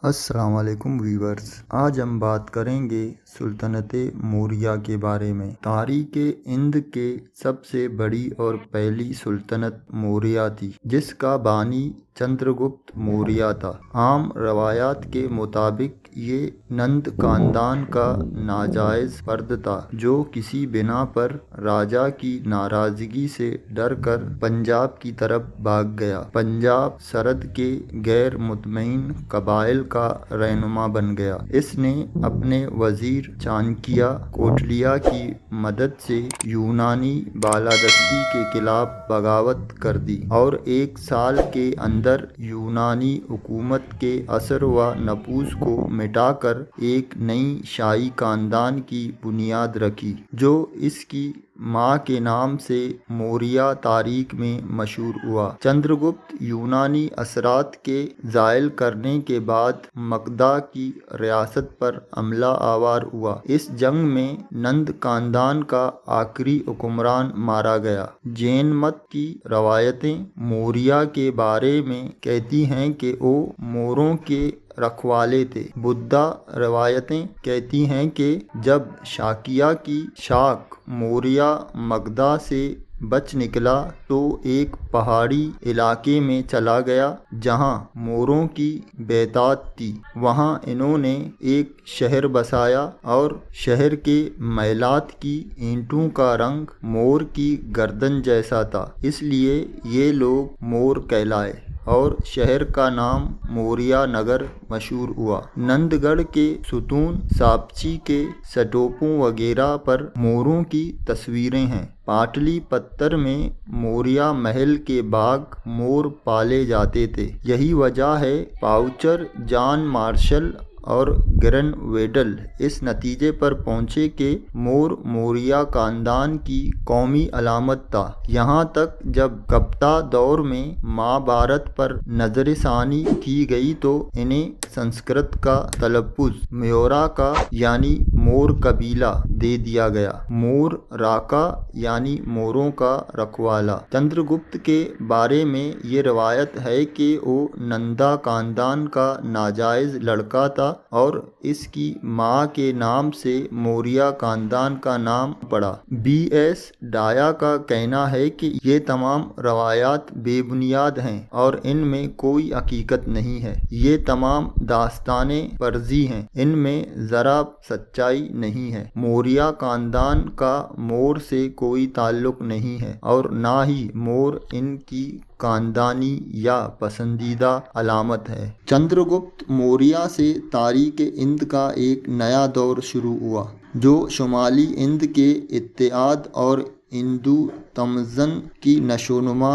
السلام علیکم ویورز، آج ہم بات کریں گے سلطنت موریہ کے بارے میں۔ تاریخ ہند کے سب سے بڑی اور پہلی سلطنت موریہ تھی، جس کا بانی چندرگپت موریہ تھا۔ عام روایات کے مطابق یہ نند خاندان کا ناجائز فرد تھا، جو کسی بنا پر راجا کی ناراضگی سے ڈر کر پنجاب کی طرف بھاگ گیا۔ پنجاب سرحد کے غیر مطمئن قبائل کا رہنما بن گیا۔ اس نے اپنے وزیر چانکیہ کوٹلیہ کی مدد سے یونانی بالادستی کے خلاف بغاوت کر دی اور 1 سال کے اندر یونانی حکومت کے اثر و نفوذ کو مٹا کر ایک نئی شاہی خاندان کی بنیاد رکھی، جو اس کی ماں کے نام سے موریہ تاریخ میں مشہور ہوا۔ چندرگپت یونانی اثرات کے زائل کرنے کے بعد مگدھا کی ریاست پر حملہ آور ہوا۔ اس جنگ میں نند خاندان کا آخری حکمران مارا گیا۔ جین مت کی روایتیں موریہ کے بارے میں کہتی ہیں کہ وہ موروں کے رکھوالے تھے۔ بدھا روایتیں کہتی ہیں کہ جب شاکیہ کی شاخ موریہ مگدھا سے بچ نکلا تو ایک پہاڑی علاقے میں چلا گیا جہاں موروں کی بیعت تھی۔ وہاں انہوں نے ایک شہر بسایا اور شہر کے محلات کی اینٹوں کا رنگ مور کی گردن جیسا تھا، اس لیے یہ لوگ مور کہلائے اور شہر کا نام موریہ نگر مشہور ہوا۔ نند گڑھ کے ستون، ساپچی کے سٹوپوں وغیرہ پر موروں کی تصویریں ہیں۔ پاٹلی پتر میں موریہ محل کے باغ مور پالے جاتے تھے۔ یہی وجہ ہے پاؤچر، جان مارشل اور گرن ویڈل اس نتیجے پر پہنچے کہ مور موریہ خاندان کی قومی علامت تھا، یہاں تک جب گپتا دور میں مہابھارت پر نظر ثانی کی گئی تو انہیں سنسکرت کا تلفظ میورا کا یعنی مور قبیلہ دے دیا گیا۔ مور راکا یعنی موروں کا رکھوالا۔ چندرگپت کے بارے میں یہ روایت ہے کہ وہ نندا خاندان کا ناجائز لڑکا تھا اور اس کی ماں کے نام سے موریہ خاندان کا نام پڑا۔ بی ایس ڈایا کا کہنا ہے کہ یہ تمام روایات بے بنیاد ہیں اور ان میں کوئی حقیقت نہیں ہے۔ یہ تمام داستانیں فرضی ہیں، ان میں ذرا سچائی نہیں ہے۔ موریہ خاندان کا مور سے کوئی تعلق نہیں ہے اور نہ ہی مور ان کی خاندانی یا پسندیدہ علامت ہے۔ چندرگپت موریہ سے تاریخ ہند کا ایک نیا دور شروع ہوا، جو شمالی ہند کے اتحاد اور ہندو تمدن کی نشوونما،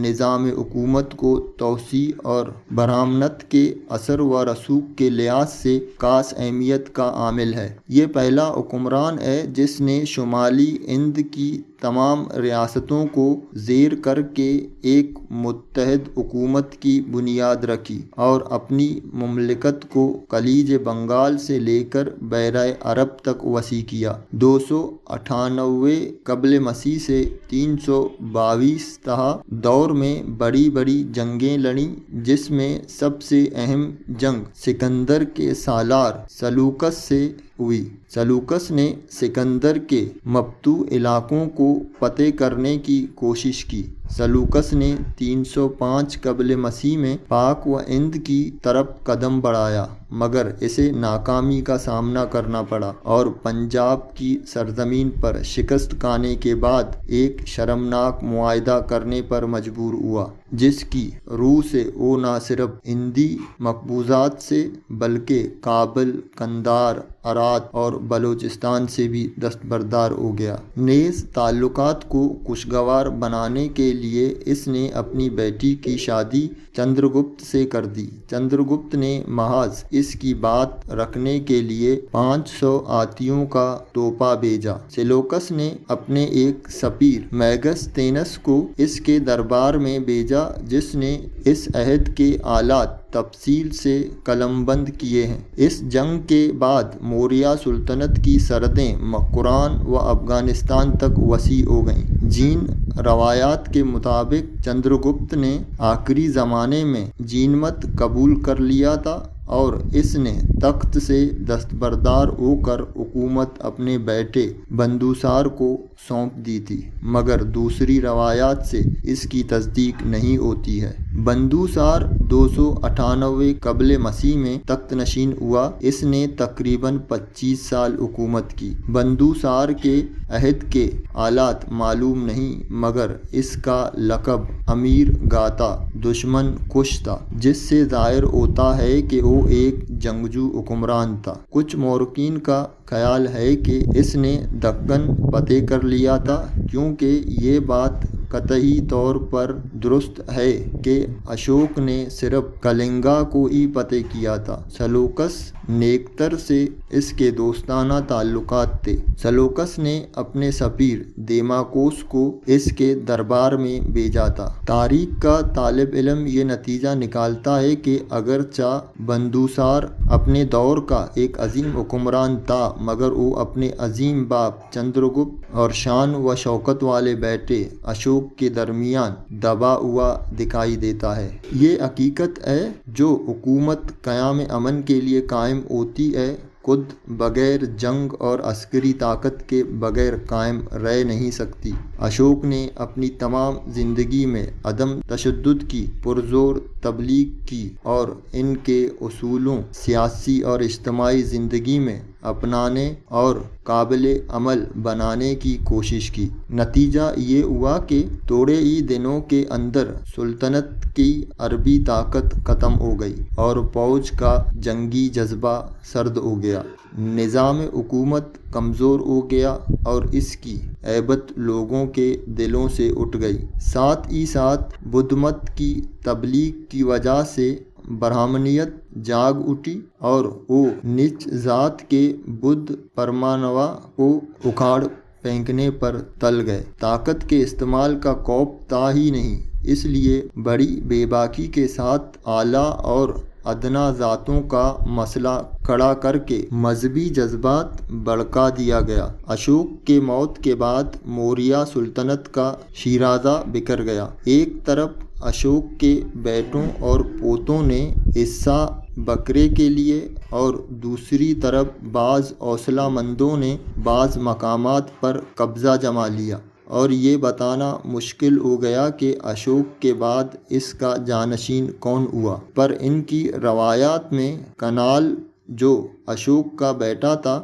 نظام حکومت کو توسیع اور برہمنت کے اثر و رسوخ کے لحاظ سے خاص اہمیت کا حامل ہے۔ یہ پہلا حکمران ہے جس نے شمالی ہند کی تمام ریاستوں کو زیر کر کے ایک متحد حکومت کی بنیاد رکھی اور اپنی مملکت کو خلیج بنگال سے لے کر بحیرہ عرب تک وسیع کیا۔ 298 قبل مسیح سے 322 تہا دور میں بڑی بڑی جنگیں لڑیں، جس میں سب سے اہم جنگ سکندر کے سالار سیلوکس سے ہوئی۔ سیلوکس نے سکندر کے مفتوح علاقوں کو فتح کرنے کی کوشش کی۔ سیلوکس نے 305 قبل مسیح میں پاک و ہند کی طرف قدم بڑھایا، مگر اسے ناکامی کا سامنا کرنا پڑا اور پنجاب کی سرزمین پر شکست کھانے کے بعد ایک شرمناک معاہدہ کرنے پر مجبور ہوا، جس کی روح سے وہ نہ صرف ہندی مقبوضات سے بلکہ کابل، قندھار، ہرات اور بلوچستان سے بھی دستبردار ہو گیا۔ نیز تعلقات کو خوشگوار بنانے کے لیے اس نے اپنی بیٹی کی شادی چندرگپت سے کر دی۔ چندرگپت نے محض اس کی بات رکھنے کے لیے 500 ہاتھیوں کا ٹوپا بھیجا۔ سیلوکس نے اپنے ایک سفیر میگستینس کو اس کے دربار میں بھیجا، جس نے اس عہد کے حالات تفصیل سے قلمبند کیے ہیں۔ اس جنگ کے بعد موریہ سلطنت کی سرحدیں قرآن و افغانستان تک وسیع ہو گئیں۔ جین روایات کے مطابق چندرگپت نے آخری زمانے میں جین مت قبول کر لیا تھا اور اس نے تخت سے دستبردار ہو کر حکومت اپنے بیٹے بندوسار کو سونپ دی تھی، مگر دوسری روایات سے اس کی تصدیق نہیں ہوتی ہے۔ بندوسار 298 قبل مسیح میں تخت نشین ہوا۔ اس نے تقریباً 25 سال حکومت کی۔ بندوسار کے عہد کے حالات معلوم نہیں، مگر اس کا لقب امیر گاتا دشمن کش تھا، جس سے ظاہر ہوتا ہے کہ وہ ایک جنگجو حکمران تھا۔ کچھ مورخین کا خیال ہے کہ اس نے دکن فتح کر لیا تھا، کیونکہ یہ بات قطعی طور پر درست ہے کہ اشوک نے صرف کلنگا کو ہی فتح کیا تھا۔ سیلوکس نیکتر سے اس کے دوستانہ تعلقات تھے۔ سیلوکس نے اپنے سفیر دیماکوس کو اس کے دربار میں بھیجا تھا۔ تاریخ کا طالب علم یہ نتیجہ نکالتا ہے کہ اگرچہ بندوسار اپنے دور کا ایک عظیم حکمران تھا، مگر وہ اپنے عظیم باپ چندرگپت اور شان و شوکت والے بیٹے اشوک کے درمیان دبا ہوا دکھائی دیتا ہے۔ یہ حقیقت ہے جو حکومت قیام امن کے لیے قائم ہوتی ہے، خود بغیر جنگ اور عسکری طاقت کے بغیر قائم رہ نہیں سکتی۔ اشوک نے اپنی تمام زندگی میں عدم تشدد کی پرزور تبلیغ کی اور ان کے اصولوں سیاسی اور اجتماعی زندگی میں اپنانے اور قابل عمل بنانے کی کوشش کی۔ نتیجہ یہ ہوا کہ تھوڑے ہی دنوں کے اندر سلطنت کی عربی طاقت ختم ہو گئی اور فوج کا جنگی جذبہ سرد ہو گیا۔ نظام حکومت کمزور ہو گیا اور اس کی ہیبت لوگوں کے دلوں سے اٹھ گئی۔ ساتھ ہی ساتھ بدھ مت کی تبلیغ کی وجہ سے برہمنیت جاگ اٹھی اور وہ نیچ ذات کے بدھ پرمانوا کو اکھاڑ پھینکنے پر تل گئے۔ طاقت کے استعمال کا خوف تھا ہی نہیں، اس لیے بڑی بے باکی کے ساتھ اعلیٰ اور ادنا ذاتوں کا مسئلہ کھڑا کر کے مذہبی جذبات بھڑکا دیا گیا۔ اشوک کے موت کے بعد موریہ سلطنت کا شیرازہ بکھر گیا۔ ایک طرف اشوک کے بیٹوں اور پوتوں نے حصہ بکرے کے لیے اور دوسری طرف بعض حوصلہ مندوں نے بعض مقامات پر قبضہ جما لیا، اور یہ بتانا مشکل ہو گیا کہ اشوک کے بعد اس کا جانشین کون ہوا۔ پر ان کی روایات میں کنال، جو اشوک کا بیٹا تھا،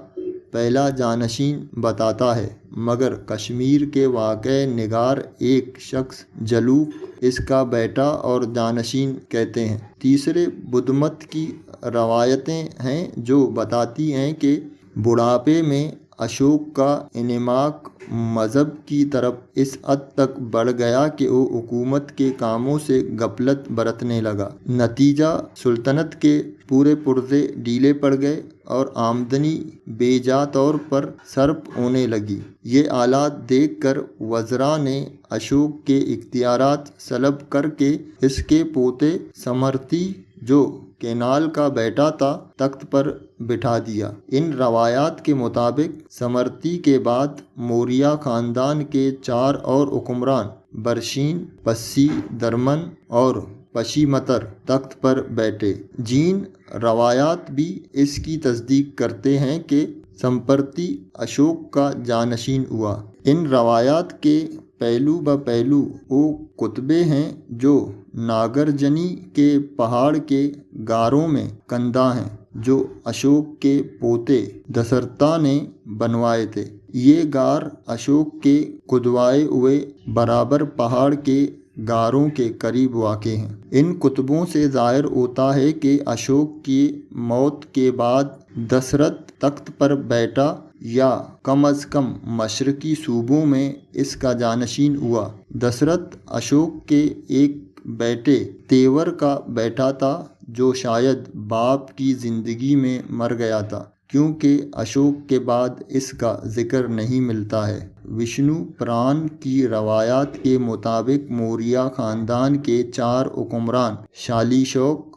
پہلا جانشین بتاتا ہے، مگر کشمیر کے واقع نگار ایک شخص جلوک اس کا بیٹا اور جانشین کہتے ہیں۔ تیسرے بدھ مت کی روایتیں ہیں جو بتاتی ہیں کہ بڑھاپے میں اشوک کا انہماک مذہب کی طرف اس حد تک بڑھ گیا کہ وہ حکومت کے کاموں سے غفلت برتنے لگا۔ نتیجہ سلطنت کے پورے پرزے ڈھیلے پڑ گئے اور آمدنی بے جا طور پر صرف ہونے لگی۔ یہ حالات دیکھ کر وزراء نے اشوک کے اختیارات سلب کر کے اس کے پوتے سمرتی، جو کینال کا بیٹا تھا، تخت پر بٹھا دیا۔ ان روایات کے مطابق سمرتی کے بعد موریہ خاندان کے 4 اور حکمران برشین، پسی درمن اور پشی متر تخت پر بیٹھے۔ جین روایات بھی اس کی تصدیق کرتے ہیں کہ سمپرتی اشوک کا جانشین ہوا۔ ان روایات کے پہلو بہ پہلو وہ کتبے ہیں جو ناگرجنی کے پہاڑ کے غاروں میں کندہ ہیں، جو اشوک کے پوتے دسرتا نے بنوائے تھے۔ یہ غار اشوک کے کھدوائے ہوئے برابر پہاڑ کے غاروں کے قریب واقع ہیں۔ ان کتبوں سے ظاہر ہوتا ہے کہ اشوک کی موت کے بعد دسرت تخت پر بیٹھا یا کم از کم مشرقی صوبوں میں اس کا جانشین ہوا۔ دسرت اشوک کے ایک بیٹے تیور کا بیٹا تھا، جو شاید باپ کی زندگی میں مر گیا تھا، کیونکہ اشوک کے بعد اس کا ذکر نہیں ملتا ہے۔ وشنو پران کی روایات کے مطابق موریہ خاندان کے 4 حکمران شالیشوک،